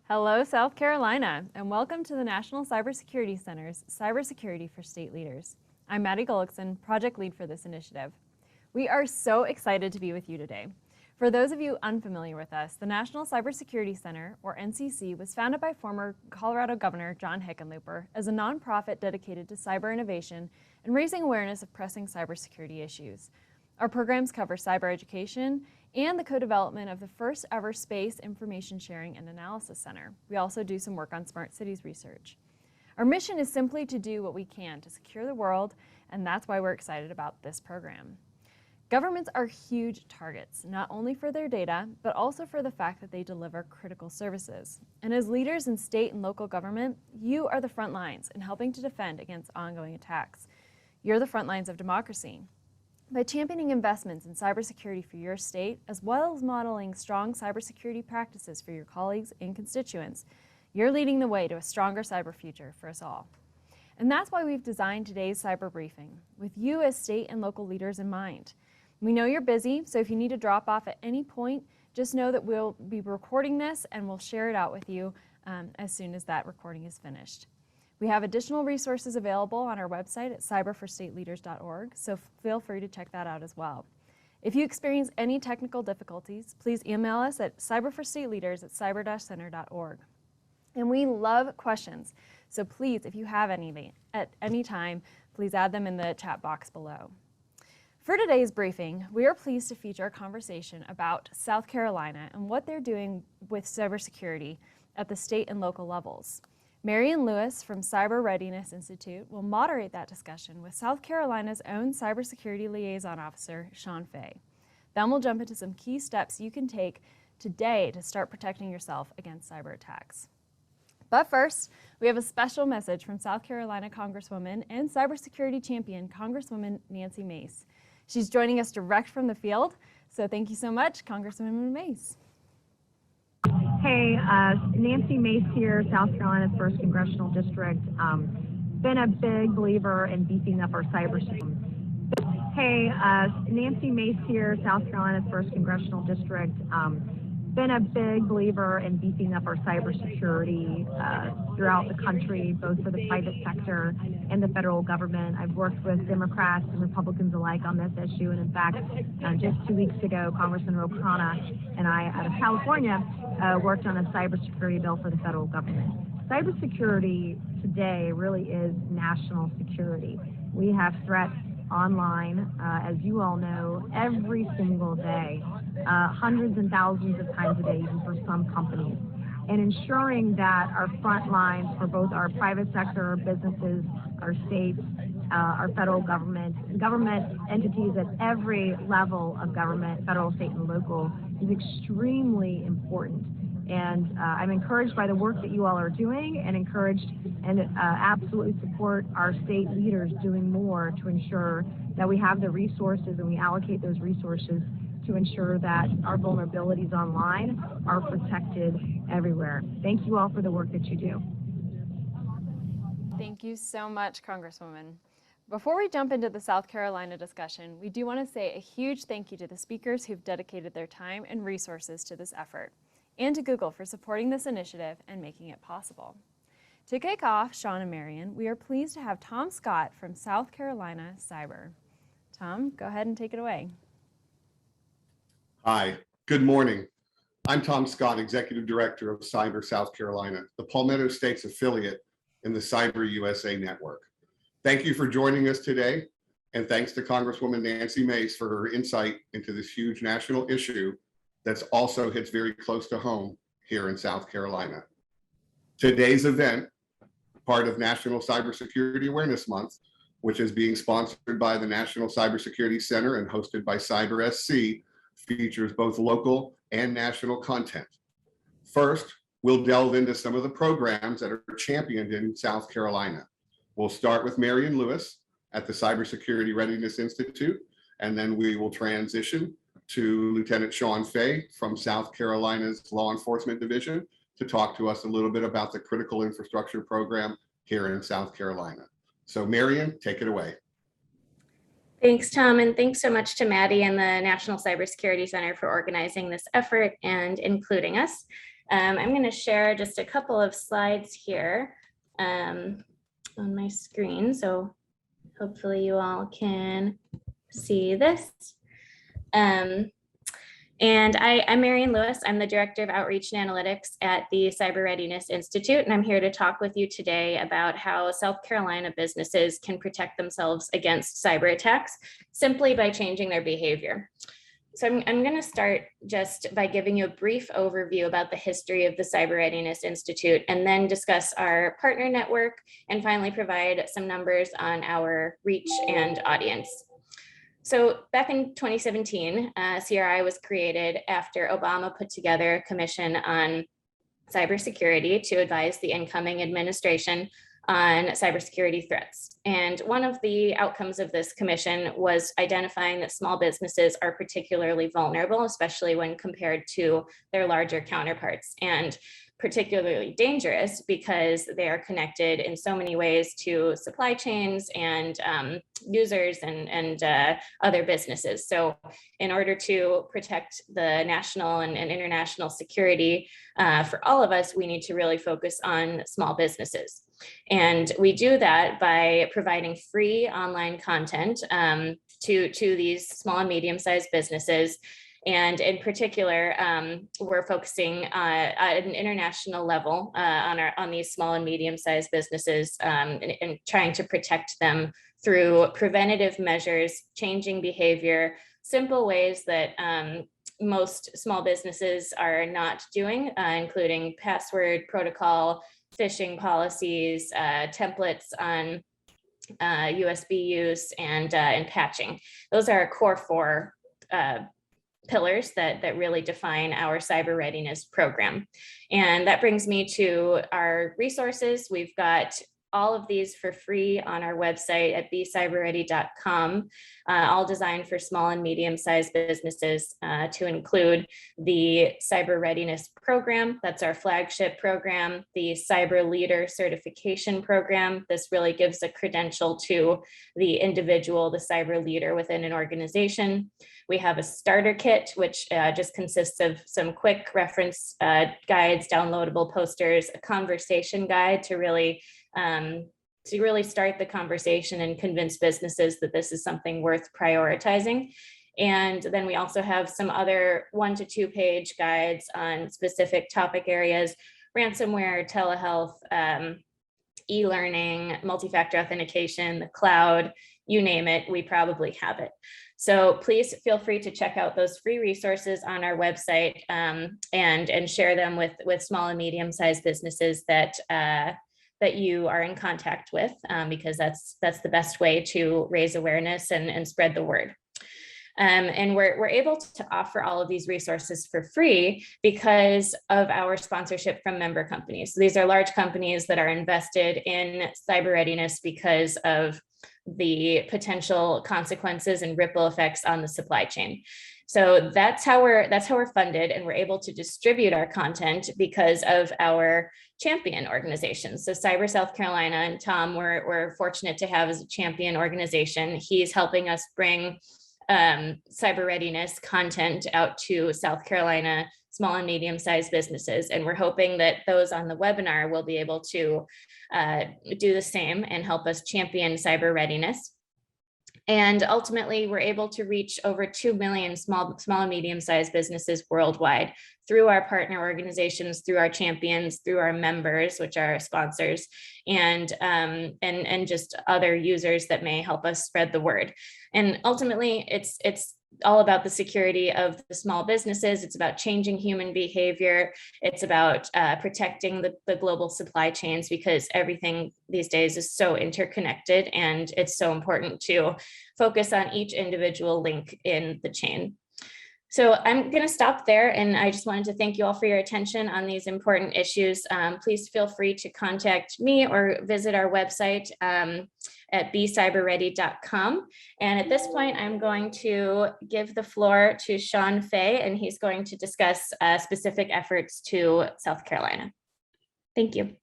Hello, South Carolina, and welcome to the National Cybersecurity Center's Cybersecurity for State Leaders. I'm Maddie Gullickson, project lead for this initiative. We are so excited to be with you today. For those of you unfamiliar with us, the National Cybersecurity Center, or NCC, was founded by former Colorado Governor John Hickenlooper as a nonprofit dedicated to cyber innovation and raising awareness of pressing cybersecurity issues. Our programs cover cyber education and the co-development of the first ever Space Information Sharing and Analysis Center. We also do some work on smart cities research. Our mission is simply to do what we can to secure the world, and that's why we're excited about this program. Governments are huge targets, not only for their data, but also for the fact that they deliver critical services. And as leaders in state and local government, you are the front lines in helping to defend against ongoing attacks. You're the front lines of democracy. By championing investments in cybersecurity for your state, as well as modeling strong cybersecurity practices for your colleagues and constituents, you're leading the way to a stronger cyber future for us all. And that's why we've designed today's cyber briefing, with you as state and local leaders in mind. We know you're busy, so if you need to drop off at any point, just know that we'll be recording this and we'll share it out with you as soon as that recording is finished. We have additional resources available on our website at cyberforstateleaders.org, so feel free to check that out as well. If you experience any technical difficulties, please email us at cyberforstateleaders@cyber-center.org. And we love questions, so please, if you have any at any time, please add them in the chat box below. For today's briefing, we are pleased to feature a conversation about South Carolina and what they're doing with cybersecurity at the state and local levels. Marion Lewis from Cyber Readiness Institute will moderate that discussion with South Carolina's own Cybersecurity Liaison Officer, Sean Fay. Then we'll jump into some key steps you can take today to start protecting yourself against cyber attacks. But first, we have a special message from South Carolina Congresswoman and cybersecurity champion, Congresswoman Nancy Mace. She's joining us direct from the field, so thank you so much, Congresswoman Mace. Hey, Nancy Mace here, South Carolina's 1st Congressional District. Been a big believer in beefing up our cybersecurity. Hey, Nancy Mace here, South Carolina's 1st Congressional District. Been a big believer in beefing up our cybersecurity throughout the country, both for the private sector and the federal government. I've worked with Democrats and Republicans alike on this issue, and in fact, just 2 weeks ago, Congressman Rokana and I, out of California, worked on a cybersecurity bill for the federal government. Cybersecurity today really is national security. We have threats online, as you all know, every single day, hundreds and thousands of times a day, even for some companies. And ensuring that our front lines for both our private sector, our businesses, our states, our federal government entities at every level of government, federal, state, and local, is extremely important. And I'm encouraged by the work that you all are doing, and encouraged and absolutely support our state leaders doing more to ensure that we have the resources and we allocate those resources to ensure that our vulnerabilities online are protected everywhere. Thank you all for the work that you do. Thank you so much, Congresswoman. Before we jump into the South Carolina discussion, we do want to say a huge thank you to the speakers who've dedicated their time and resources to this effort, and to Google for supporting this initiative and making it possible. To kick off Sean and Marion, we are pleased to have Tom Scott from South Carolina Cyber. Tom, go ahead and take it away. Hi, good morning. I'm Tom Scott, Executive Director of Cyber South Carolina, the Palmetto State's affiliate in the Cyber USA network. Thank you for joining us today, and thanks to Congresswoman Nancy Mace for her insight into this huge national issue that's also hits very close to home here in South Carolina. Today's event, part of National Cybersecurity Awareness Month, which is being sponsored by the National Cybersecurity Center and hosted by CyberSC, features both local and national content. First, we'll delve into some of the programs that are championed in South Carolina. We'll start with Marion Lewis at the Cybersecurity Readiness Institute, and then we will transition to Lieutenant Sean Fay from South Carolina's Law Enforcement Division to talk to us a little bit about the Critical Infrastructure Program here in South Carolina. So Marion, take it away. Thanks, Tom, and thanks so much to Maddie and the National Cybersecurity Center for organizing this effort and including us. I'm going to share just a couple of slides here on my screen. So hopefully you all can see this. And I'm Marion Lewis. I'm the Director of Outreach and Analytics at the Cyber Readiness Institute, and I'm here to talk with you today about how South Carolina businesses can protect themselves against cyber attacks simply by changing their behavior. So I'm going to start just by giving you a brief overview about the history of the Cyber Readiness Institute, and then discuss our partner network, and finally provide some numbers on our reach and audience. So back in 2017, CRI was created after Obama put together a commission on cybersecurity to advise the incoming administration on cybersecurity threats. And one of the outcomes of this commission was identifying that small businesses are particularly vulnerable, especially when compared to their larger counterparts, and particularly dangerous because they are connected in so many ways to supply chains and users and other businesses. So in order to protect the national and international security for all of us, we need to really focus on small businesses. And we do that by providing free online content to these small and medium-sized businesses. And in particular, we're focusing at an international level on these small and medium-sized businesses and trying to protect them through preventative measures, changing behavior, simple ways that most small businesses are not doing, including password protocol, phishing policies, templates on USB use, and patching. Those are our core four pillars that really define our cyber readiness program. And that brings me to our resources. We've got all of these for free on our website at becyberready.com, all designed for small and medium-sized businesses, to include the Cyber Readiness Program. That's our flagship program. The Cyber Leader Certification Program. This really gives a credential to the individual, the cyber leader within an organization. We have a starter kit, which just consists of some quick reference guides, downloadable posters, a conversation guide to really start the conversation and convince businesses that this is something worth prioritizing. And then we also have some other 1 to 2 page guides on specific topic areas: ransomware, telehealth, e-learning, multi-factor authentication, the cloud, you name it, we probably have it. So please feel free to check out those free resources on our website and share them with small and medium-sized businesses that you are in contact with, because that's the best way to raise awareness and spread the word. And we're able to offer all of these resources for free because of our sponsorship from member companies. So these are large companies that are invested in cyber readiness because of the potential consequences and ripple effects on the supply chain. So that's how we're funded, and we're able to distribute our content because of our champion organizations. So Cyber South Carolina, and Tom, we're fortunate to have as a champion organization. He's helping us bring cyber readiness content out to South Carolina small and medium-sized businesses. And we're hoping that those on the webinar will be able to do the same and help us champion cyber readiness. And ultimately, we're able to reach over 2 million small and medium-sized businesses worldwide through our partner organizations, through our champions, through our members, which are our sponsors, and just other users that may help us spread the word. And ultimately, it's all about the security of the small businesses. It's about changing human behavior. It's about protecting the global supply chains, because everything these days is so interconnected, and it's so important to focus on each individual link in the chain. So I'm going to stop there, and I just wanted to thank you all for your attention on these important issues. Please feel free to contact me or visit our website at becyberready.com. And at this point, I'm going to give the floor to Sean Fay, and he's going to discuss specific efforts to South Carolina. Thank you.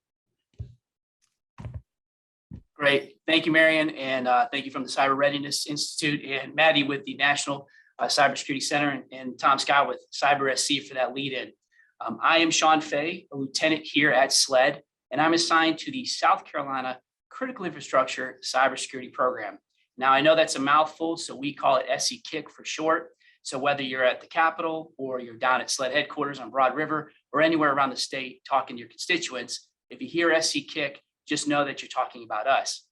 Great. Thank you, Marion. And thank you from the Cyber Readiness Institute, and Maddie with the National Cybersecurity Center, and Tom Scott with Cyber SC for that lead in. I am Sean Fay, a lieutenant here at SLED, and I'm assigned to the South Carolina Critical Infrastructure Cybersecurity Program. Now, I know that's a mouthful, so we call it SC-KIC for short. So whether you're at the Capitol or you're down at SLED headquarters on Broad River or anywhere around the state talking to your constituents, if you hear SC-KIC, just know that you're talking about us.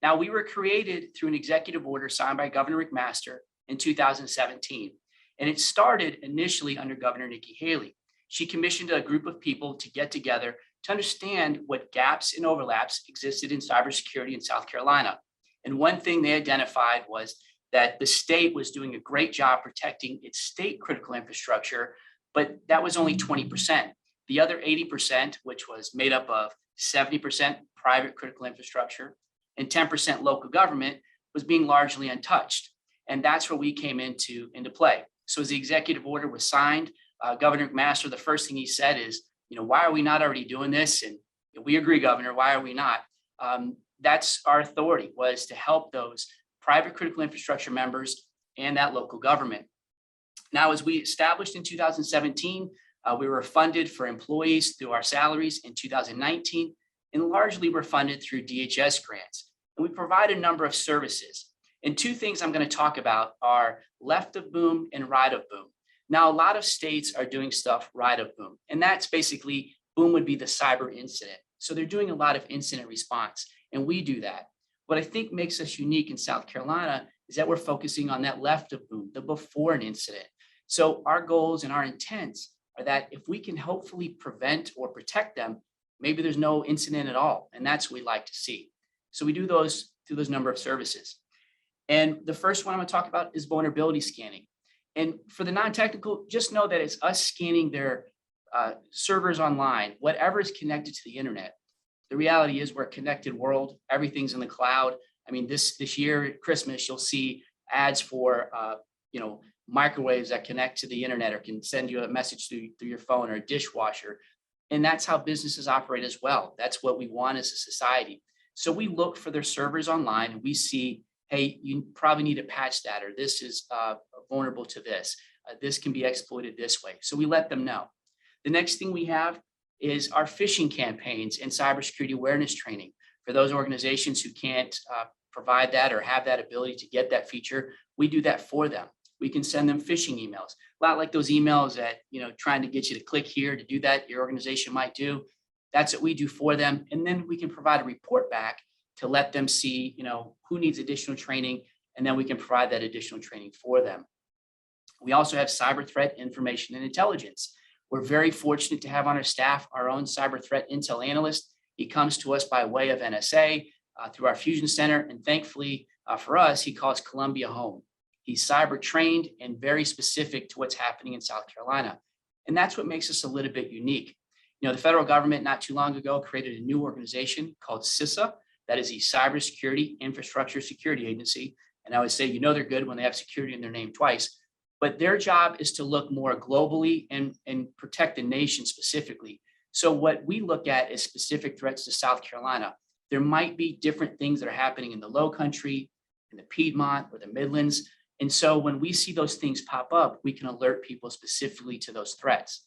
Now, we were created through an executive order signed by Governor McMaster in 2017, and it started initially under Governor Nikki Haley. She commissioned a group of people to get together to understand what gaps and overlaps existed in cybersecurity in South Carolina. And one thing they identified was that the state was doing a great job protecting its state critical infrastructure, but that was only 20%. The other 80%, which was made up of 70% private critical infrastructure and 10% local government, was being largely untouched. And that's where we came into play. So as the executive order was signed, Governor McMaster, the first thing he said is, why are we not already doing this? And we agree, Governor, why are we not? That's our authority, was to help those private critical infrastructure members and that local government. Now, as we established in 2017, we were funded for employees through our salaries in 2019, and largely we're funded through DHS grants. And we provide a number of services. And two things I'm going to talk about are left of boom and right of boom. Now, a lot of states are doing stuff right of boom, and that's basically boom would be the cyber incident. So they're doing a lot of incident response, and we do that. What I think makes us unique in South Carolina is that we're focusing on that left of boom, the before an incident. So our goals and our intents are that if we can hopefully prevent or protect them, maybe there's no incident at all. And that's what we like to see. So we do those through those number of services. And the first one I'm going to talk about is vulnerability scanning. And for the non-technical, just know that it's us scanning their servers online, whatever is connected to the internet. The reality is we're a connected world. Everything's in the cloud. I mean, this year at Christmas, you'll see ads for, microwaves that connect to the internet or can send you a message through your phone or a dishwasher. And that's how businesses operate as well. That's what we want as a society. So we look for their servers online and we see, hey, you probably need to patch that, or this is vulnerable to this. This can be exploited this way. So we let them know. The next thing we have is our phishing campaigns and cybersecurity awareness training. For those organizations who can't provide that or have that ability to get that feature, we do that for them. We can send them phishing emails, a lot like those emails that, trying to get you to click here to do that, your organization might do. That's what we do for them. And then we can provide a report back to let them see, who needs additional training, and then we can provide that additional training for them. We also have cyber threat information and intelligence. We're very fortunate to have on our staff our own cyber threat intel analyst. He comes to us by way of NSA through our Fusion Center, and thankfully for us, he calls Columbia home. He's cyber trained and very specific to what's happening in South Carolina. And that's what makes us a little bit unique. The federal government not too long ago created a new organization called CISA, that is the Cybersecurity Infrastructure Security Agency. And I would say, they're good when they have security in their name twice, but their job is to look more globally and protect the nation specifically. So what we look at is specific threats to South Carolina. There might be different things that are happening in the Low Country, in the Piedmont or the Midlands. And so when we see those things pop up, we can alert people specifically to those threats.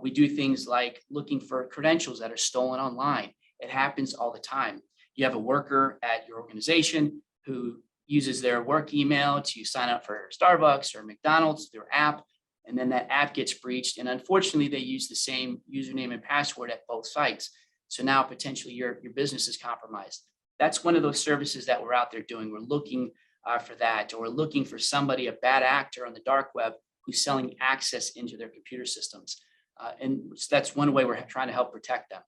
We do things like looking for credentials that are stolen online. It happens all the time. You have a worker at your organization who uses their work email to sign up for Starbucks or McDonald's, their app, and then that app gets breached. And unfortunately, they use the same username and password at both sites. So now potentially your business is compromised. That's one of those services that we're out there doing. We're looking for that, or we're looking for somebody, a bad actor on the dark web who's selling access into their computer systems. And that's one way we're trying to help protect them.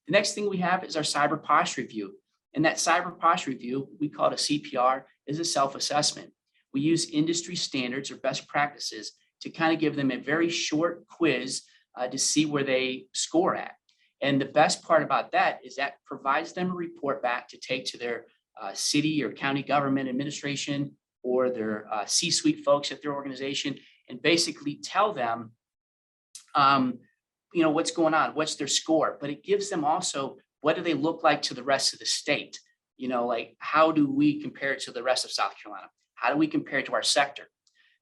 The next thing we have is our cyber posture review. And that cyber posture review, we call it a CPR, is a self-assessment. We use industry standards or best practices to kind of give them a very short quiz to see where they score at. And the best part about that is that provides them a report back to take to their city or county government administration or their C-suite folks at their organization, and basically tell them, what's going on, what's their score. But it gives them also, what do they look like to the rest of the state? Like how do we compare to the rest of South Carolina? How do we compare to our sector?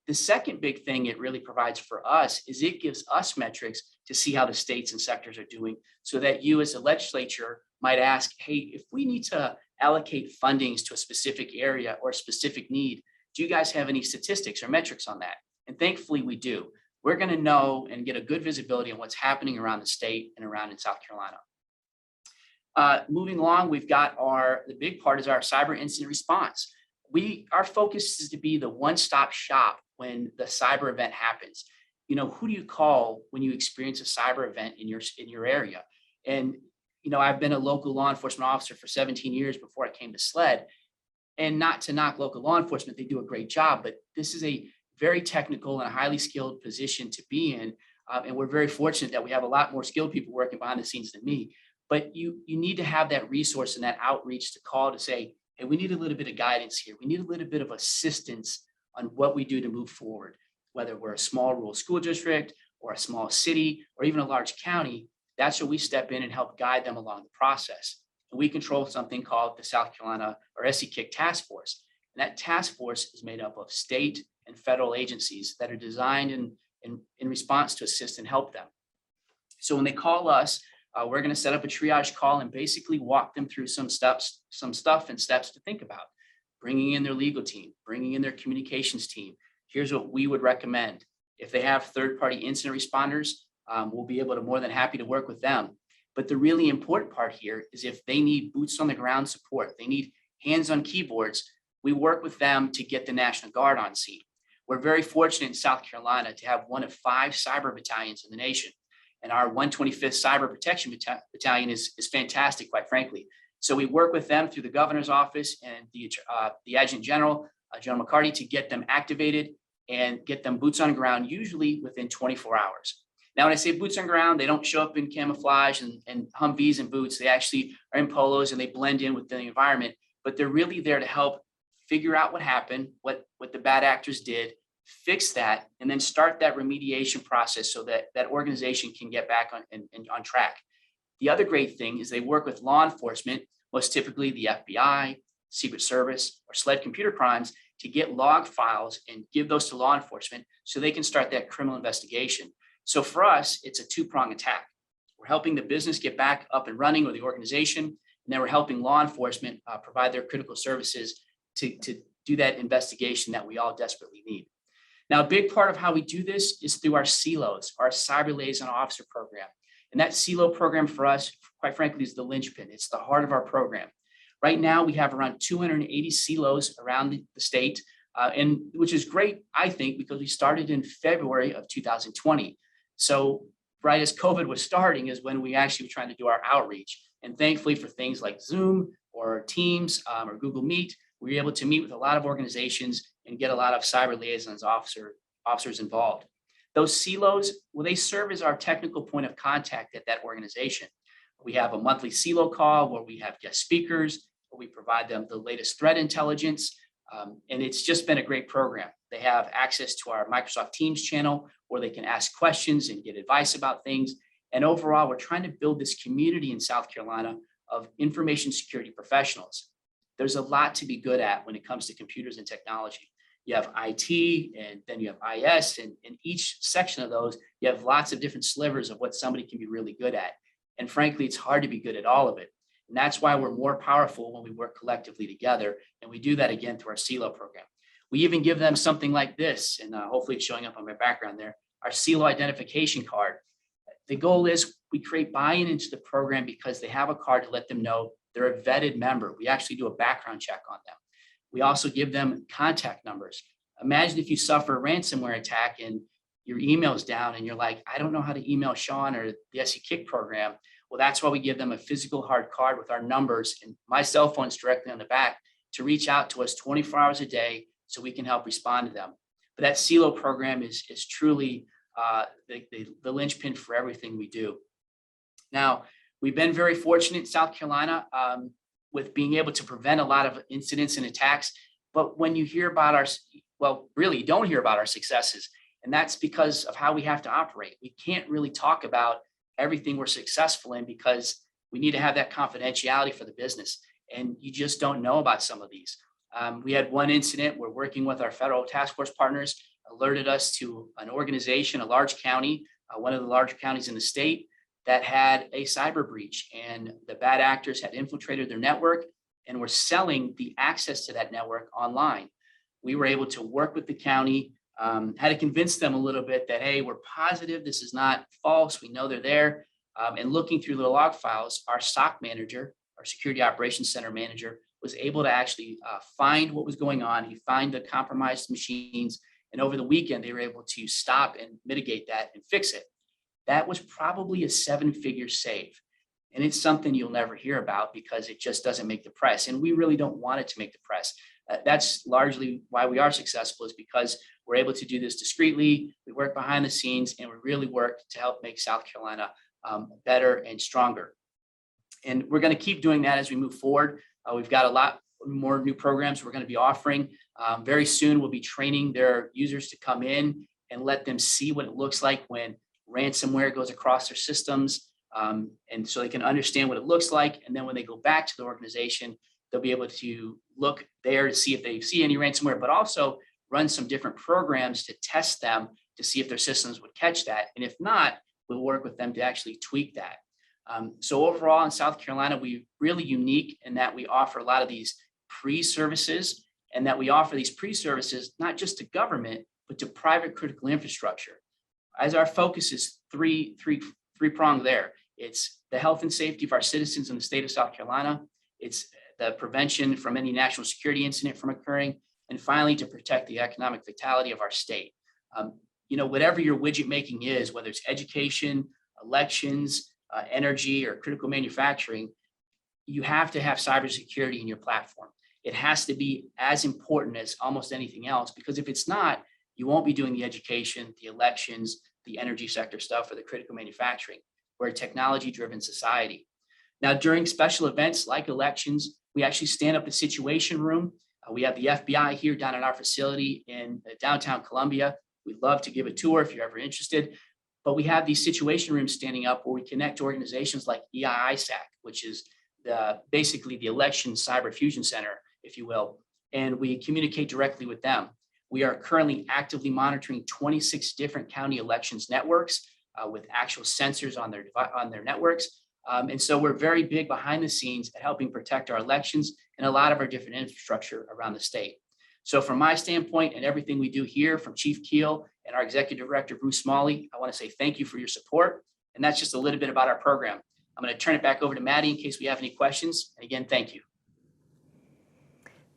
The second big thing it really provides for us is it gives us metrics to see how the states and sectors are doing, so that you as a legislature might ask, hey, if we need to allocate fundings to a specific area or a specific need, do you guys have any statistics or metrics on that? And thankfully we do. We're going to know and get a good visibility on what's happening around the state and around in South Carolina. Moving along, we've got the big part is our cyber incident response. Our focus is to be the one-stop shop when the cyber event happens. You know, who do you call when you experience a cyber event in your area? And, you know, I've been a local law enforcement officer for 17 years before I came to SLED. And not to knock local law enforcement, they do a great job, but this is a very technical and a highly skilled position to be in. And we're very fortunate that we have a lot more skilled people working behind the scenes than me. But you need to have that resource and that outreach to call to say, hey, we need a little bit of guidance here. We need a little bit of assistance on what we do to move forward, whether we're a small rural school district or a small city or even a large county. That's where we step in and help guide them along the process. And we control something called the South Carolina or SCKIC Task Force. And that task force is made up of state and federal agencies that are designed in response to assist and help them. So when they call us, we're going to set up a triage call and basically walk them through some stuff and steps to think about. Bringing in their legal team, bringing in their communications team. Here's what we would recommend. If they have third-party incident responders, we'll be able to more than happy to work with them. But the really important part here is if they need boots on the ground support, they need hands on keyboards, we work with them to get the National Guard on scene. We're very fortunate in South Carolina to have one of 5 cyber battalions in the nation. And our 125th Cyber Protection Battalion is fantastic, quite frankly. So we work with them through the governor's office and the adjutant general, General McCarty, to get them activated and get them boots on ground, usually within 24 hours. Now, when I say boots on ground, they don't show up in camouflage and Humvees and boots. They actually are in polos and they blend in with the environment, but they're really there to help figure out what happened, what the bad actors did, fix that, and then start that remediation process so that that organization can get back on track. The other great thing is they work with law enforcement, most typically the FBI, Secret Service, or SLED computer crimes, to get log files and give those to law enforcement so they can start that criminal investigation. So for us, it's a two-pronged attack. We're helping the business get back up and running, or the organization, and then we're helping law enforcement provide their critical services to do that investigation that we all desperately need. Now, a big part of how we do this is through our CILOs, our Cyber Liaison Officer program. And that CILO program for us, quite frankly, is the linchpin. It's the heart of our program. Right now, we have around 280 CILOs around the state, and which is great, I think, because we started in February of 2020. So right as COVID was starting is when we actually were trying to do our outreach. And thankfully for things like Zoom or Teams or Google Meet, we were able to meet with a lot of organizations and get a lot of cyber liaisons officers involved. Those CILOs, well, they serve as our technical point of contact at that organization. We have a monthly CILO call where we have guest speakers, where we provide them the latest threat intelligence. And it's just been a great program. They have access to our Microsoft Teams channel where they can ask questions and get advice about things. And overall, we're trying to build this community in South Carolina of information security professionals. There's a lot to be good at when it comes to computers and technology. You have IT, and then you have IS, and in each section of those, you have lots of different slivers of what somebody can be really good at. And frankly, it's hard to be good at all of it. And that's why we're more powerful when we work collectively together. And we do that again through our CILO program. We even give them something like this, and hopefully it's showing up on my background there, our CILO identification card. The goal is we create buy-in into the program because they have a card to let them know they're a vetted member. We actually do a background check on them. We also give them contact numbers. Imagine if you suffer a ransomware attack and your email's down and you're like, I don't know how to email Sean or the SCKIC program. Well, that's why we give them a physical hard card with our numbers and my cell phone's directly on the back to reach out to us 24 hours a day so we can help respond to them. But that CILO program is truly the linchpin for everything we do. Now, we've been very fortunate in South Carolina with being able to prevent a lot of incidents and attacks. But when you hear about really you don't hear about our successes. And that's because of how we have to operate. We can't really talk about everything we're successful in because we need to have that confidentiality for the business. And you just don't know about some of these. We had one incident. We're working with our federal task force partners. alerted us to an organization, a large county, one of the larger counties in the state, that had a cyber breach, and the bad actors had infiltrated their network and were selling the access to that network online. We were able to work with the county, had to convince them a little bit that, hey, we're positive this is not false. We know they're there. And looking through the log files, our SOC manager, our Security Operations Center manager, was able to actually find what was going on. He found the compromised machines, and over the weekend, they were able to stop and mitigate that and fix it. That was probably a 7-figure save. And it's something you'll never hear about because it just doesn't make the press. And we really don't want it to make the press. That's largely why we are successful, is because we're able to do this discreetly. We work behind the scenes, and we really work to help make South Carolina better and stronger. And we're going to keep doing that as we move forward. We've got a lot more new programs we're going to be offering. Very soon, we'll be training their users to come in and let them see what it looks like when ransomware goes across their systems. And so they can understand what it looks like. And then when they go back to the organization, they'll be able to look there to see if they see any ransomware, but also run some different programs to test them to see if their systems would catch that. And if not, we'll work with them to actually tweak that. So overall in South Carolina, we're really unique in that we offer a lot of these pre-services, and that we offer these pre-services not just to government, but to private critical infrastructure. As our focus is three-pronged there. It's the health and safety of our citizens in the state of South Carolina. It's the prevention from any national security incident from occurring. And finally, to protect the economic vitality of our state. Whatever your widget making is, whether it's education, elections, energy, or critical manufacturing, you have to have cybersecurity in your platform. It has to be as important as almost anything else, because if it's not, you won't be doing the education, the elections, the energy sector stuff, or the critical manufacturing. We're a technology-driven society. Now, during special events like elections, we actually stand up a situation room. We have the FBI here down at our facility in downtown Columbia. We'd love to give a tour if you're ever interested. But we have these situation rooms standing up where we connect organizations like EISAC, which is basically the Election Cyber Fusion Center, if you will, and we communicate directly with them. We are currently actively monitoring 26 different county elections networks with actual sensors on their networks. And so we're very big behind the scenes at helping protect our elections and a lot of our different infrastructure around the state. So from my standpoint and everything we do here, from Chief Keel and our Executive Director, Bruce Smalley, I want to say thank you for your support. And that's just a little bit about our program. I'm going to turn it back over to Maddie in case we have any questions. And again, thank you.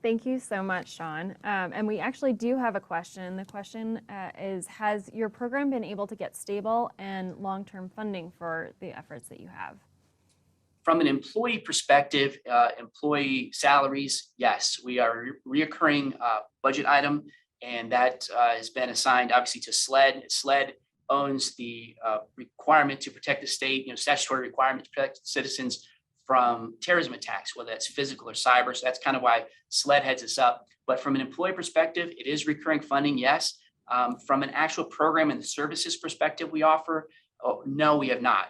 Thank you so much, Sean. And we actually do have a question. The question is, has your program been able to get stable and long-term funding for the efforts that you have? From an employee perspective, employee salaries, yes, we are a reoccurring budget item, and that has been assigned obviously to SLED. SLED owns the requirement to protect the state, statutory requirement to protect citizens from terrorism attacks, whether that's physical or cyber. So that's kind of why SLED heads us up. But from an employee perspective, it is recurring funding, yes. From an actual program and the services perspective we offer, no, we have not.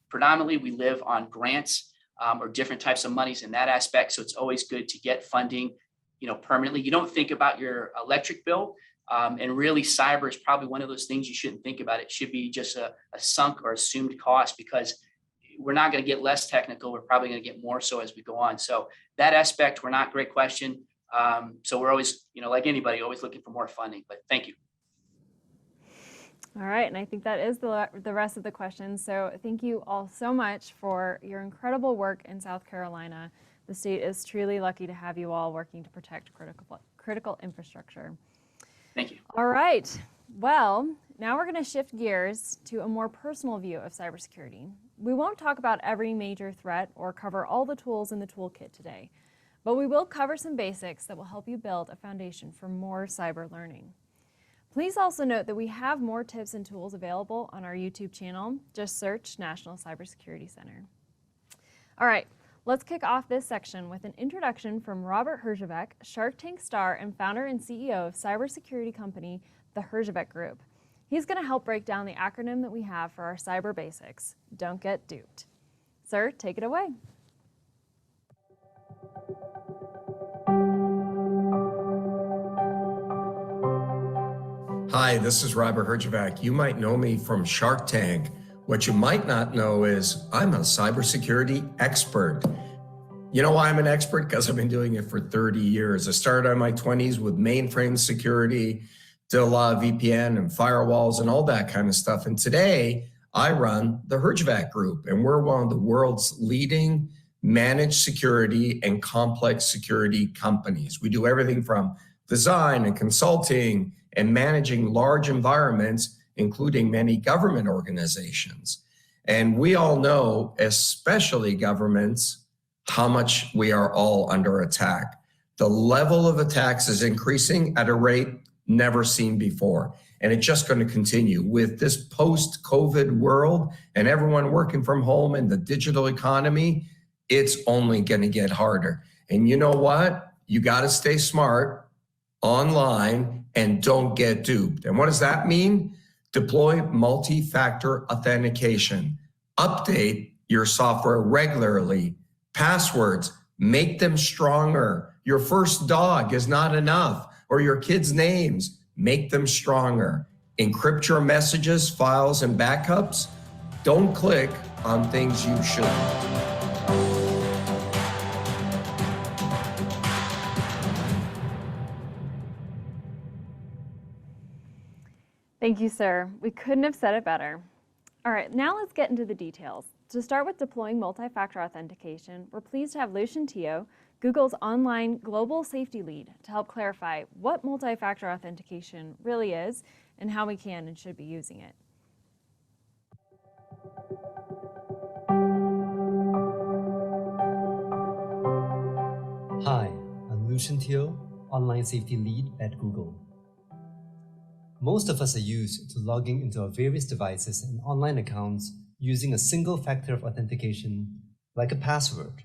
Predominantly, we live on grants or different types of monies in that aspect. So it's always good to get funding, permanently. You don't think about your electric bill, and really cyber is probably one of those things you shouldn't think about. It should be just a sunk or assumed cost, because we're not going to get less technical. We're probably going to get more so as we go on. So that aspect, we're not. Great question. So we're always, like anybody, always looking for more funding. But thank you. All right, and I think that is the rest of the questions. So thank you all so much for your incredible work in South Carolina. The state is truly lucky to have you all working to protect critical infrastructure. Thank you. All right, well, now we're going to shift gears to a more personal view of cybersecurity. We won't talk about every major threat or cover all the tools in the toolkit today, but we will cover some basics that will help you build a foundation for more cyber learning. Please also note that we have more tips and tools available on our YouTube channel. Just search National Cybersecurity Center. All right, let's kick off this section with an introduction from Robert Herjavec, Shark Tank star and founder and CEO of cybersecurity company, the Herjavec Group. He's going to help break down the acronym that we have for our cyber basics. Don't get duped. Sir, take it away. Hi, this is Robert Herjavec. You might know me from Shark Tank. What you might not know is I'm a cybersecurity expert. You know why I'm an expert? Because I've been doing it for 30 years. I started in my 20s with mainframe security, did a lot of VPN and firewalls and all that kind of stuff. And today I run the Herjavec Group, and we're one of the world's leading managed security and complex security companies. We do everything from design and consulting and managing large environments, including many government organizations. And we all know, especially governments, how much we are all under attack. The level of attacks is increasing at a rate never seen before. And it's just going to continue with this post-COVID world and everyone working from home and the digital economy. It's only going to get harder. And you know what? You got to stay smart online and don't get duped. And what does that mean? Deploy multi-factor authentication. Update your software regularly. Passwords, make them stronger. Your first dog is not enough, or your kids' names, make them stronger. Encrypt your messages, files, and backups. Don't click on things you shouldn't. Thank you, sir. We couldn't have said it better. All right, now let's get into the details. To start with deploying multi-factor authentication, we're pleased to have Lucian Teo, Google's online global safety lead, to help clarify what multi-factor authentication really is and how we can and should be using it. Hi, I'm Lucian Teo, online safety lead at Google. Most of us are used to logging into our various devices and online accounts using a single factor of authentication, like a password.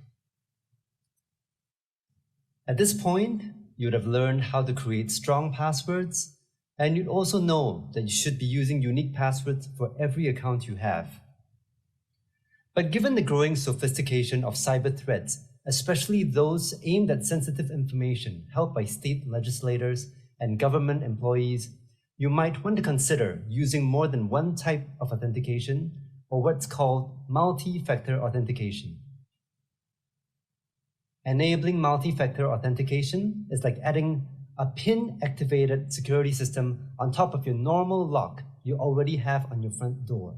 At this point, you would have learned how to create strong passwords, and you'd also know that you should be using unique passwords for every account you have. But given the growing sophistication of cyber threats, especially those aimed at sensitive information held by state legislators and government employees, you might want to consider using more than one type of authentication, or what's called multi-factor authentication. Enabling multi-factor authentication is like adding a PIN-activated security system on top of your normal lock you already have on your front door.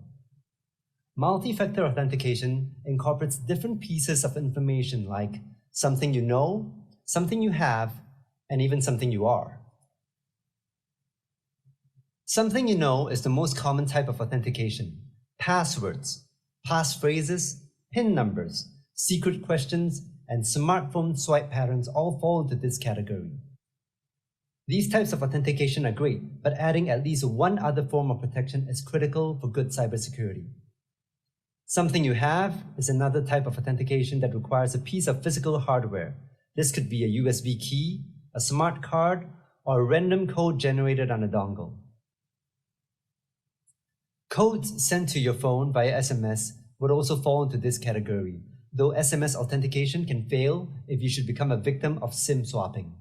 Multi-factor authentication incorporates different pieces of information like something you know, something you have, and even something you are. Something you know is the most common type of authentication. Passwords, passphrases, PIN numbers, secret questions, and smartphone swipe patterns all fall into this category. These types of authentication are great, but adding at least one other form of protection is critical for good cybersecurity. Something you have is another type of authentication that requires a piece of physical hardware. This could be a USB key, a smart card, or a random code generated on a dongle. Codes sent to your phone via SMS would also fall into this category, though SMS authentication can fail if you should become a victim of SIM swapping.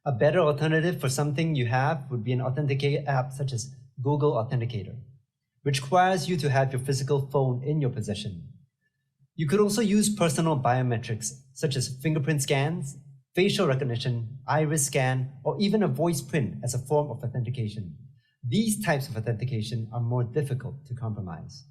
A better alternative for something you have would be an authenticator app such as Google Authenticator, which requires you to have your physical phone in your possession. You could also use personal biometrics such as fingerprint scans, facial recognition, iris scan, or even a voice print as a form of authentication. These types of authentication are more difficult to compromise.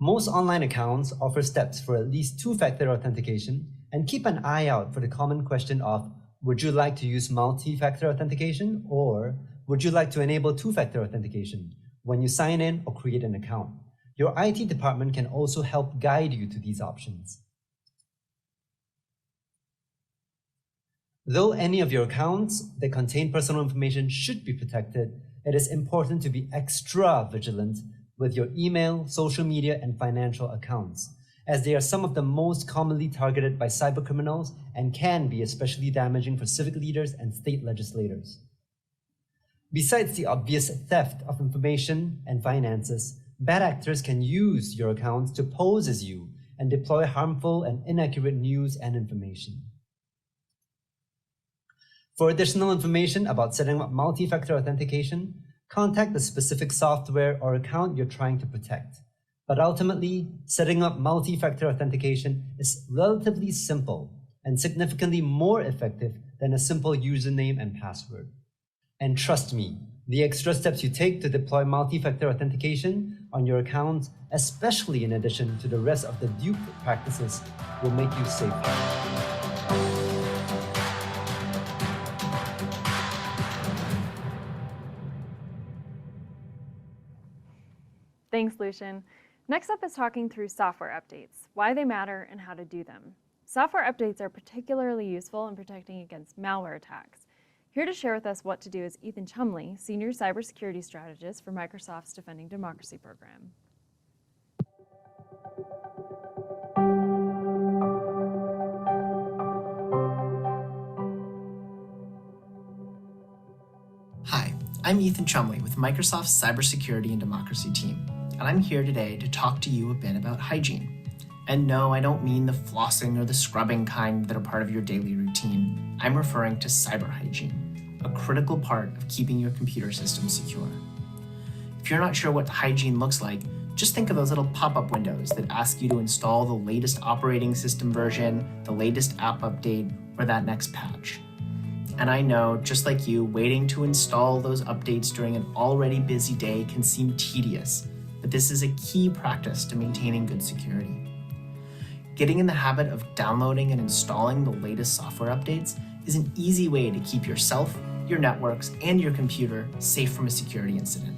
Most online accounts offer steps for at least two-factor authentication, and keep an eye out for the common question of, would you like to use multi-factor authentication, or would you like to enable two-factor authentication when you sign in or create an account? Your IT department can also help guide you to these options. Though any of your accounts that contain personal information should be protected, it is important to be extra vigilant with your email, social media, and financial accounts, as they are some of the most commonly targeted by cybercriminals and can be especially damaging for civic leaders and state legislators. Besides the obvious theft of information and finances, bad actors can use your accounts to pose as you and deploy harmful and inaccurate news and information. For additional information about setting up multi-factor authentication, contact the specific software or account you're trying to protect. But ultimately, setting up multi-factor authentication is relatively simple and significantly more effective than a simple username and password. And trust me, the extra steps you take to deploy multi-factor authentication on your account, especially in addition to the rest of the dupe practices, will make you safer. Thanks, Lucian. Next up is talking through software updates, why they matter, and how to do them. Software updates are particularly useful in protecting against malware attacks. Here to share with us what to do is Ethan Chumley, Senior Cybersecurity Strategist for Microsoft's Defending Democracy program. Hi, I'm Ethan Chumley with Microsoft's Cybersecurity and Democracy team, and I'm here today to talk to you a bit about hygiene. And no, I don't mean the flossing or the scrubbing kind that are part of your daily routine. I'm referring to cyber hygiene, a critical part of keeping your computer system secure. If you're not sure what hygiene looks like, just think of those little pop-up windows that ask you to install the latest operating system version, the latest app update, or that next patch. And I know, just like you, waiting to install those updates during an already busy day can seem tedious, but this is a key practice to maintaining good security. Getting in the habit of downloading and installing the latest software updates is an easy way to keep yourself, your networks, and your computer safe from a security incident.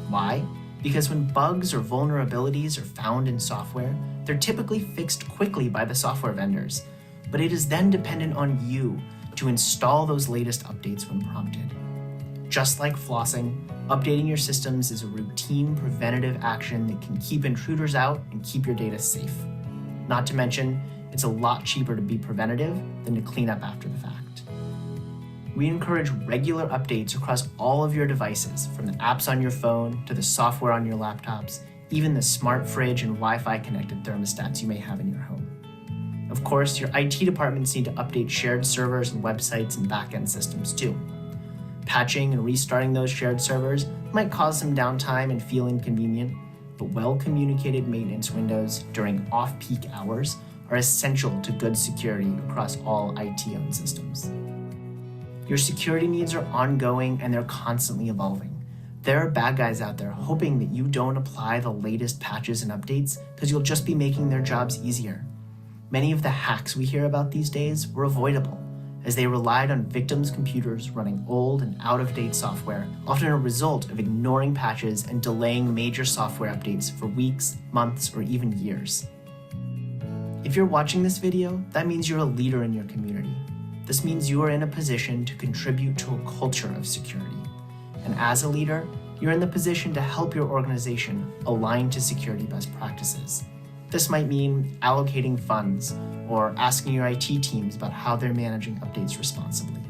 Why? Because when bugs or vulnerabilities are found in software, they're typically fixed quickly by the software vendors, but it is then dependent on you to install those latest updates when prompted. Just like flossing, updating your systems is a routine preventative action that can keep intruders out and keep your data safe. Not to mention, it's a lot cheaper to be preventative than to clean up after the fact. We encourage regular updates across all of your devices, from the apps on your phone to the software on your laptops, even the smart fridge and Wi-Fi connected thermostats you may have in your home. Of course, your IT departments need to update shared servers and websites and backend systems too. Patching and restarting those shared servers might cause some downtime and feel inconvenient, but well-communicated maintenance windows during off-peak hours are essential to good security across all IT-owned systems. Your security needs are ongoing and they're constantly evolving. There are bad guys out there hoping that you don't apply the latest patches and updates because you'll just be making their jobs easier. Many of the hacks we hear about these days were avoidable, as they relied on victims' computers running old and out-of-date software, often a result of ignoring patches and delaying major software updates for weeks, months, or even years. If you're watching this video, that means you're a leader in your community. This means you are in a position to contribute to a culture of security. And as a leader, you're in the position to help your organization align to security best practices. This might mean allocating funds or asking your IT teams about how they're managing updates responsibly.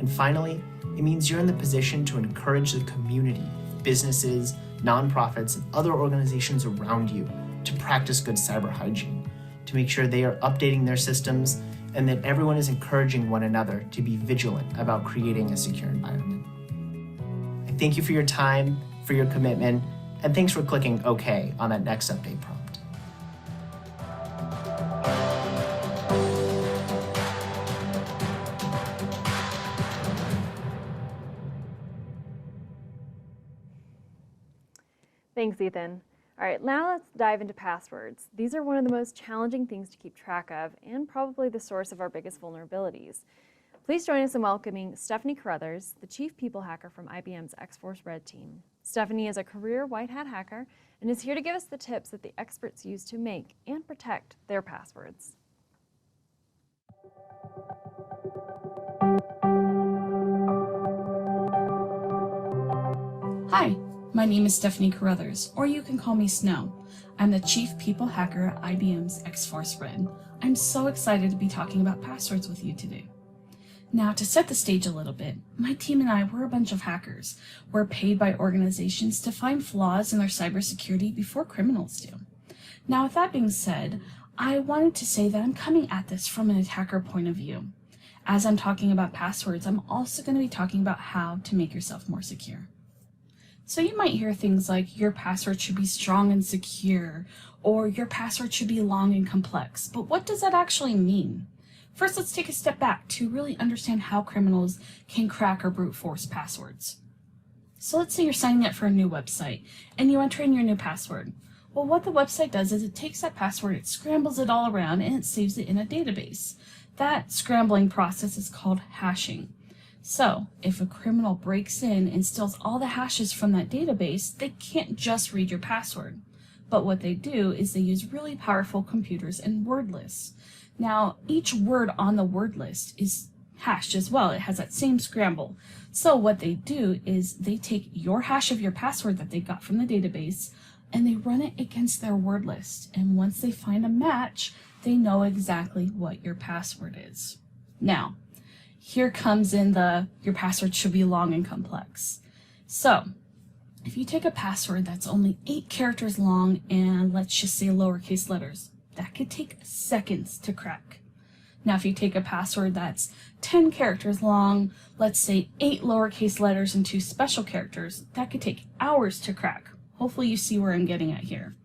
And finally, it means you're in the position to encourage the community, businesses, nonprofits, and other organizations around you to practice good cyber hygiene, to make sure they are updating their systems and that everyone is encouraging one another to be vigilant about creating a secure environment. I thank you for your time, for your commitment, and thanks for clicking OK on that next update prompt. Thanks, Ethan. All right, now let's dive into passwords. These are one of the most challenging things to keep track of and probably the source of our biggest vulnerabilities. Please join us in welcoming Stephanie Caruso, the Chief People Hacker from IBM's X-Force Red team. Stephanie is a career white hat hacker and is here to give us the tips that the experts use to make and protect their passwords. Hi, my name is Stephanie Caruso, or you can call me Snow. I'm the Chief People Hacker at IBM's X-Force Red. I'm so excited to be talking about passwords with you today. Now, to set the stage a little bit, my team and I were a bunch of hackers. We're paid by organizations to find flaws in their cybersecurity before criminals do. Now, with that being said, I wanted to say that I'm coming at this from an attacker point of view. As I'm talking about passwords, I'm also going to be talking about how to make yourself more secure. So you might hear things like your password should be strong and secure, or your password should be long and complex. But what does that actually mean? First, let's take a step back to really understand how criminals can crack or brute force passwords. So let's say you're signing up for a new website and you enter in your new password. Well, what the website does is it takes that password, it scrambles it all around, and it saves it in a database. That scrambling process is called hashing. So if a criminal breaks in and steals all the hashes from that database, they can't just read your password. But what they do is they use really powerful computers and word lists. Now, each word on the word list is hashed as well. It has that same scramble. So what they do is they take your hash of your password that they got from the database and they run it against their word list. And once they find a match, they know exactly what your password is. Now, here comes in your password should be long and complex. So if you take a password that's only 8 characters long and let's just say lowercase letters, that could take seconds to crack. Now, if you take a password that's 10 characters long, let's say 8 lowercase letters and 2 special characters, that could take hours to crack. Hopefully you see where I'm getting at here.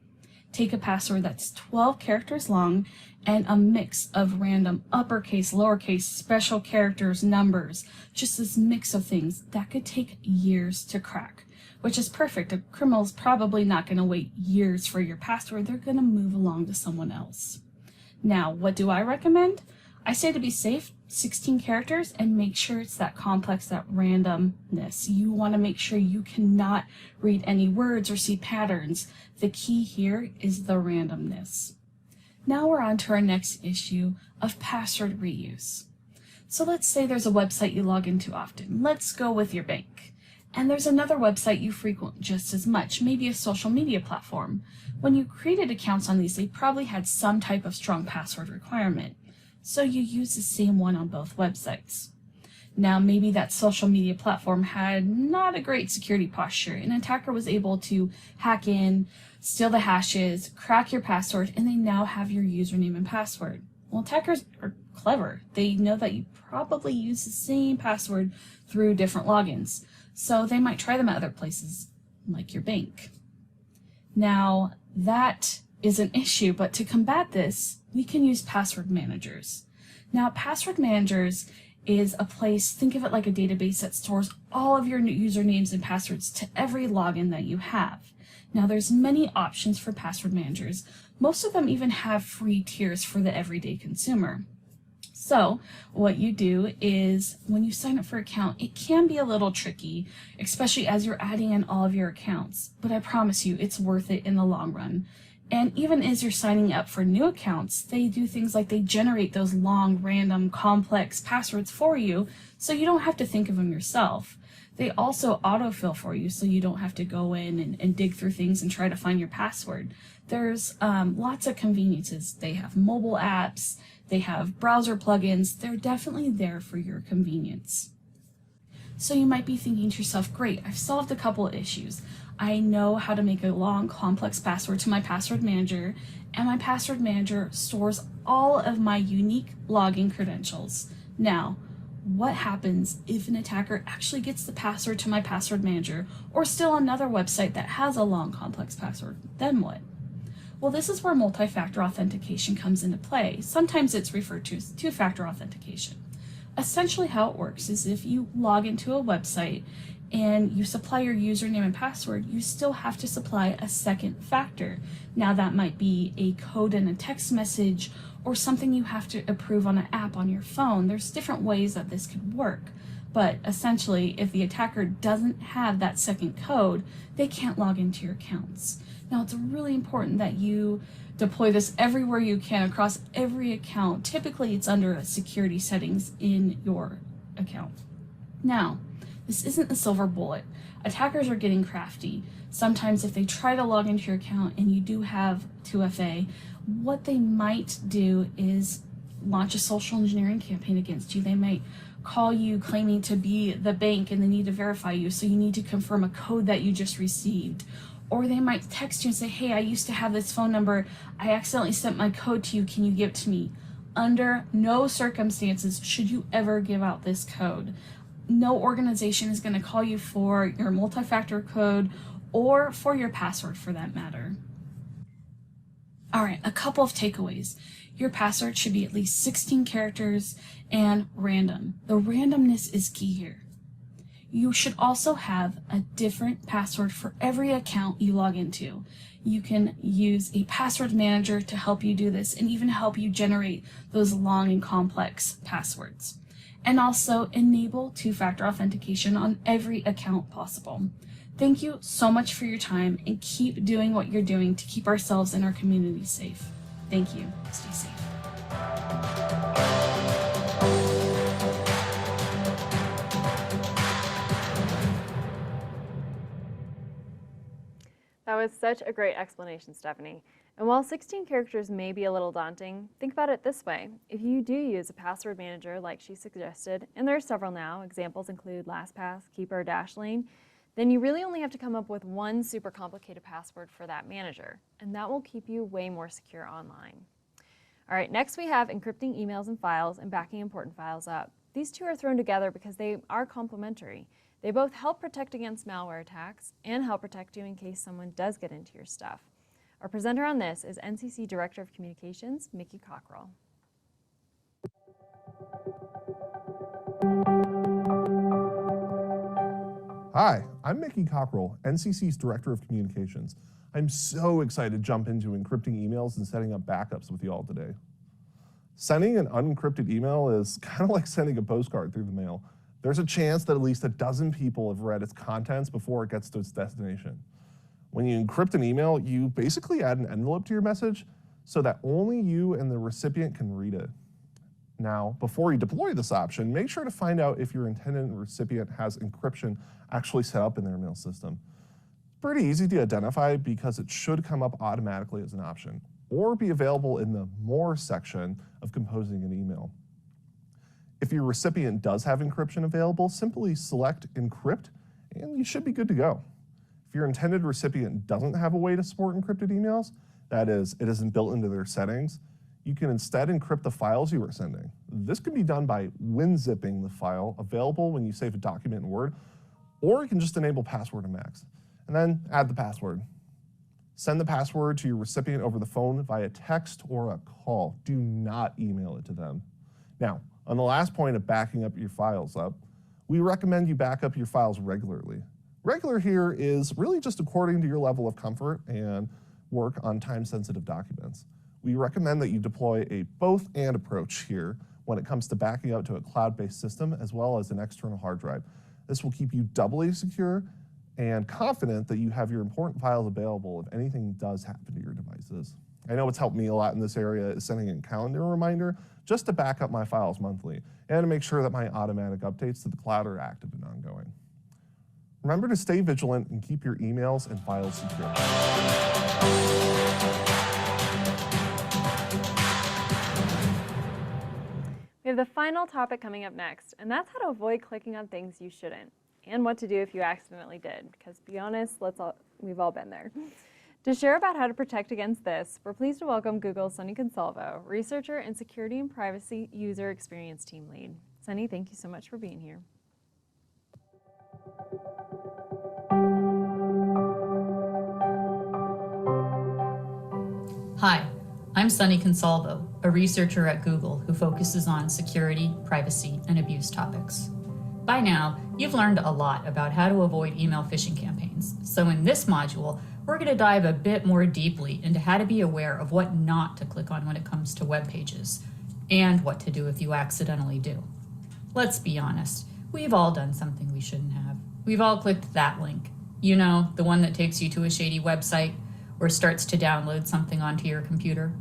Take a password that's 12 characters long and a mix of random uppercase, lowercase, special characters, numbers, just this mix of things, that could take years to crack, which is perfect. A criminal's probably not going to wait years for your password. They're going to move along to someone else. Now, what do I recommend? I say to be safe, 16 characters, and make sure it's that complex, that randomness. You want to make sure you cannot read any words or see patterns. The key here is the randomness. Now we're on to our next issue of password reuse. So let's say there's a website you log into often. Let's go with your bank. And there's another website you frequent just as much, maybe a social media platform. When you created accounts on these, they probably had some type of strong password requirement. So you use the same one on both websites. Now, maybe that social media platform had not a great security posture. An attacker was able to hack in, steal the hashes, crack your password, and they now have your username and password. Well, attackers are clever. They know that you probably use the same password through different logins. So they might try them at other places, like your bank. Now, that is an issue, but to combat this, we can use password managers. Now, password managers is a place, think of it like a database that stores all of your usernames and passwords to every login that you have. Now, there's many options for password managers. Most of them even have free tiers for the everyday consumer. So what you do is when you sign up for an account, it can be a little tricky, especially as you're adding in all of your accounts, but I promise you it's worth it in the long run. And even as you're signing up for new accounts, they do things like they generate those long, random, complex passwords for you, so you don't have to think of them yourself. They also autofill for you, so you don't have to go in and dig through things and try to find your password. There's lots of conveniences. They have mobile apps, they have browser plugins. They're definitely there for your convenience. So you might be thinking to yourself, great, I've solved a couple of issues. I know how to make a long, complex password to my password manager, and my password manager stores all of my unique login credentials. Now, what happens if an attacker actually gets the password to my password manager or still another website that has a long, complex password? Then what? Well, this is where multi-factor authentication comes into play. Sometimes it's referred to as two-factor authentication. Essentially how it works is if you log into a website and you supply your username and password, you still have to supply a second factor. Now that might be a code in a text message or something you have to approve on an app on your phone. There's different ways that this could work. But essentially, if the attacker doesn't have that second code, they can't log into your accounts. Now, it's really important that you deploy this everywhere you can across every account. Typically, it's under security settings in your account. Now, this isn't the silver bullet. Attackers are getting crafty. Sometimes if they try to log into your account and you do have 2FA, what they might do is launch a social engineering campaign against you. They might call you claiming to be the bank and they need to verify you, so you need to confirm a code that you just received. Or they might text you and say, hey, I used to have this phone number. I accidentally sent my code to you. Can you give it to me? Under no circumstances should you ever give out this code. No organization is going to call you for your multi-factor code or for your password for that matter. All right, a couple of takeaways. Your password should be at least 16 characters and random. The randomness is key here. You should also have a different password for every account you log into. You can use a password manager to help you do this and even help you generate those long and complex passwords. And also enable two-factor authentication on every account possible. Thank you so much for your time, and keep doing what you're doing to keep ourselves and our community safe. Thank you. Stay safe. That was such a great explanation, Stephanie. And while 16 characters may be a little daunting, think about it this way. If you do use a password manager like she suggested, and there are several now, examples include LastPass, Keeper, Dashlane, then you really only have to come up with one super complicated password for that manager, and that will keep you way more secure online. All right, next we have encrypting emails and files and backing important files up. These two are thrown together because they are complementary. They both help protect against malware attacks and help protect you in case someone does get into your stuff. Our presenter on this is NCC Director of Communications, Mickey Cockrell. Hi, I'm Mickey Cockrell, NCC's Director of Communications. I'm so excited to jump into encrypting emails and setting up backups with you all today. Sending an unencrypted email is kind of like sending a postcard through the mail. There's a chance that at least a dozen people have read its contents before it gets to its destination. When you encrypt an email, you basically add an envelope to your message so that only you and the recipient can read it. Now, before you deploy this option, make sure to find out if your intended recipient has encryption actually set up in their mail system. It's pretty easy to identify because it should come up automatically as an option or be available in the More section of composing an email. If your recipient does have encryption available, simply select Encrypt and you should be good to go. If your intended recipient doesn't have a way to support encrypted emails, that is, it isn't built into their settings, you can instead encrypt the files you are sending. This can be done by WinZipping the file available when you save a document in Word, or you can just enable Password and Max, and then add the password. Send the password to your recipient over the phone via text or a call. Do not email it to them. Now, on the last point of backing up your files up, we recommend you back up your files regularly. Regular here is really just according to your level of comfort and work on time-sensitive documents. We recommend that you deploy a both-and approach here when it comes to backing up to a cloud-based system as well as an external hard drive. This will keep you doubly secure and confident that you have your important files available if anything does happen to your devices. I know what's helped me a lot in this area is sending a calendar reminder just to back up my files monthly and to make sure that my automatic updates to the cloud are active and ongoing. Remember to stay vigilant and keep your emails and files secure. We have the final topic coming up next, and that's how to avoid clicking on things you shouldn't, and what to do if you accidentally did, because to be honest, we've all been there. To share about how to protect against this, we're pleased to welcome Google's Sunny Consalvo, researcher and security and privacy user experience team lead. Sunny, thank you so much for being here. Hi, I'm Sunny Consalvo, a researcher at Google who focuses on security, privacy, and abuse topics. By now, you've learned a lot about how to avoid email phishing campaigns. So in this module, we're going to dive a bit more deeply into how to be aware of what not to click on when it comes to web pages, and what to do if you accidentally do. Let's be honest, we've all done something we shouldn't have. We've all clicked that link. You know, the one that takes you to a shady website or starts to download something onto your computer.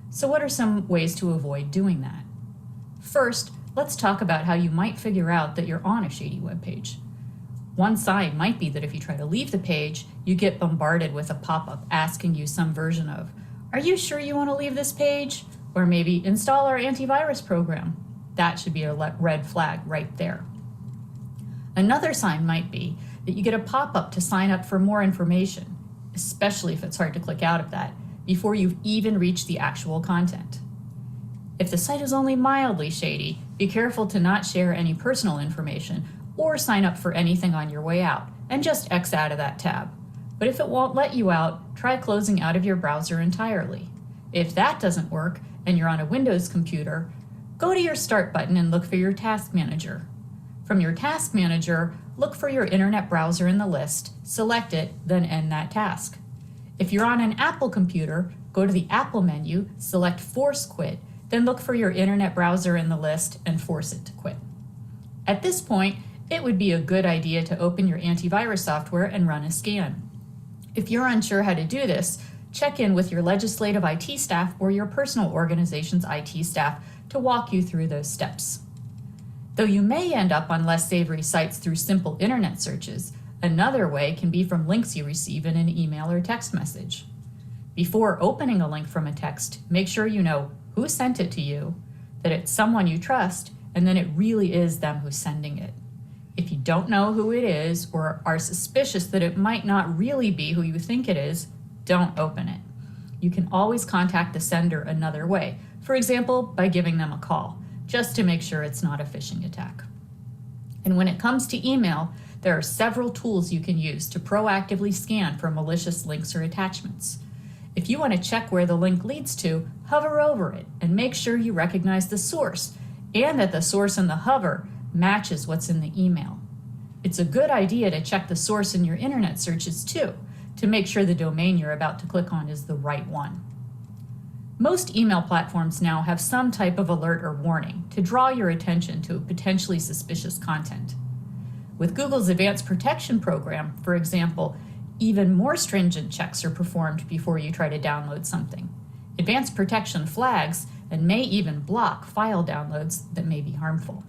So what are some ways to avoid doing that? First, let's talk about how you might figure out that you're on a shady web page. One sign might be that if you try to leave the page, you get bombarded with a pop-up asking you some version of, "Are you sure you want to leave this page?" Or maybe, "Install our antivirus program." That should be a red flag right there. Another sign might be that you get a pop-up to sign up for more information, especially if it's hard to click out of that, before you've even reached the actual content. If the site is only mildly shady, be careful to not share any personal information or sign up for anything on your way out, and just X out of that tab. But if it won't let you out, try closing out of your browser entirely. If that doesn't work and you're on a Windows computer, go to your Start button and look for your Task Manager. From your Task Manager, look for your internet browser in the list, select it, then end that task. If you're on an Apple computer, go to the Apple menu, select Force Quit, then look for your internet browser in the list and force it to quit. At this point, it would be a good idea to open your antivirus software and run a scan. If you're unsure how to do this, check in with your legislative IT staff or your personal organization's IT staff to walk you through those steps. Though you may end up on less savory sites through simple internet searches, another way can be from links you receive in an email or text message. Before opening a link from a text, make sure you know who sent it to you, that it's someone you trust, and then it really is them who's sending it. If you don't know who it is or are suspicious that it might not really be who you think it is, don't open it. You can always contact the sender another way, for example, by giving them a call, just to make sure it's not a phishing attack. And when it comes to email, there are several tools you can use to proactively scan for malicious links or attachments. If you want to check where the link leads to, hover over it and make sure you recognize the source and that the source in the hover matches what's in the email. It's a good idea to check the source in your internet searches too, to make sure the domain you're about to click on is the right one. Most email platforms now have some type of alert or warning to draw your attention to potentially suspicious content. With Google's Advanced Protection program, for example, even more stringent checks are performed before you try to download something. Advanced Protection flags and may even block file downloads that may be harmful.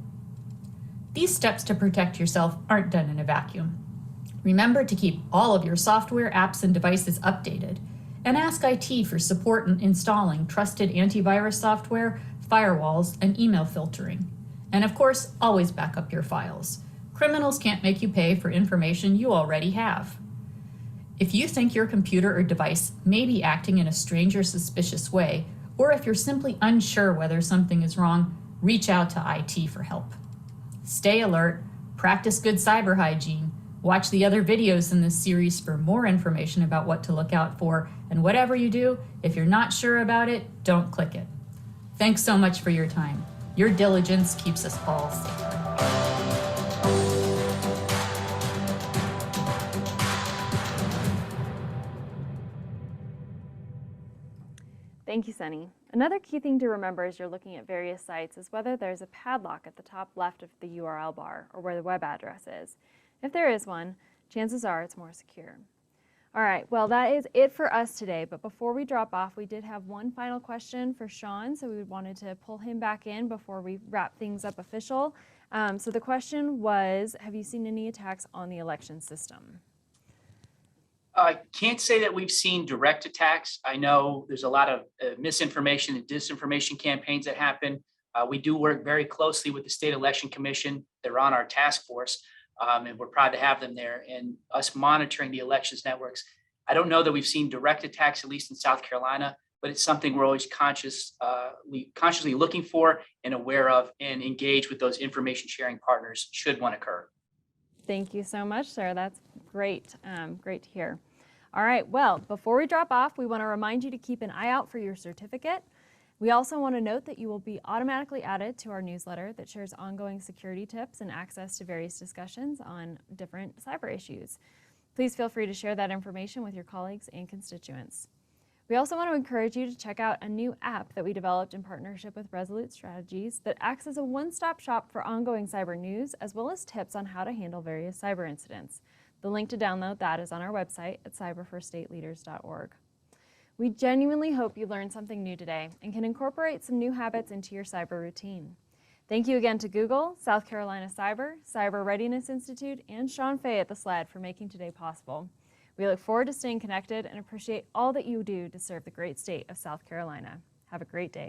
These steps to protect yourself aren't done in a vacuum. Remember to keep all of your software, apps, and devices updated, and ask IT for support in installing trusted antivirus software, firewalls, and email filtering. And of course, always back up your files. Criminals can't make you pay for information you already have. If you think your computer or device may be acting in a strange or suspicious way, or if you're simply unsure whether something is wrong, reach out to IT for help. Stay alert, practice good cyber hygiene, watch the other videos in this series for more information about what to look out for, and whatever you do, if you're not sure about it, don't click it. Thanks so much for your time. Your diligence keeps us all safer. Thank you, Sunny. Another key thing to remember as you're looking at various sites is whether there's a padlock at the top left of the URL bar or where the web address is. If there is one, chances are it's more secure. All right, well, that is it for us today, but before we drop off, we did have one final question for Sean, so we wanted to pull him back in before we wrap things up official. So the question was, have you seen any attacks on the election system? I can't say that we've seen direct attacks. I know there's a lot of misinformation and disinformation campaigns that happen. We do work very closely with the State Election Commission. They're on our task force, and we're proud to have them there and us monitoring the elections networks. I don't know that we've seen direct attacks, at least in South Carolina, but it's something we're always consciously looking for and aware of, and engage with those information sharing partners should one occur. Thank you so much, sir. That's great. Great to hear. All right, well, before we drop off, we want to remind you to keep an eye out for your certificate. We also want to note that you will be automatically added to our newsletter that shares ongoing security tips and access to various discussions on different cyber issues. Please feel free to share that information with your colleagues and constituents. We also want to encourage you to check out a new app that we developed in partnership with Resolute Strategies that acts as a one-stop shop for ongoing cyber news, as well as tips on how to handle various cyber incidents. The link to download that is on our website at cyberforstateleaders.org. We genuinely hope you learned something new today and can incorporate some new habits into your cyber routine. Thank you again to Google, South Carolina Cyber, Cyber Readiness Institute, and Sean Fay at the SLED for making today possible. We look forward to staying connected and appreciate all that you do to serve the great state of South Carolina. Have a great day.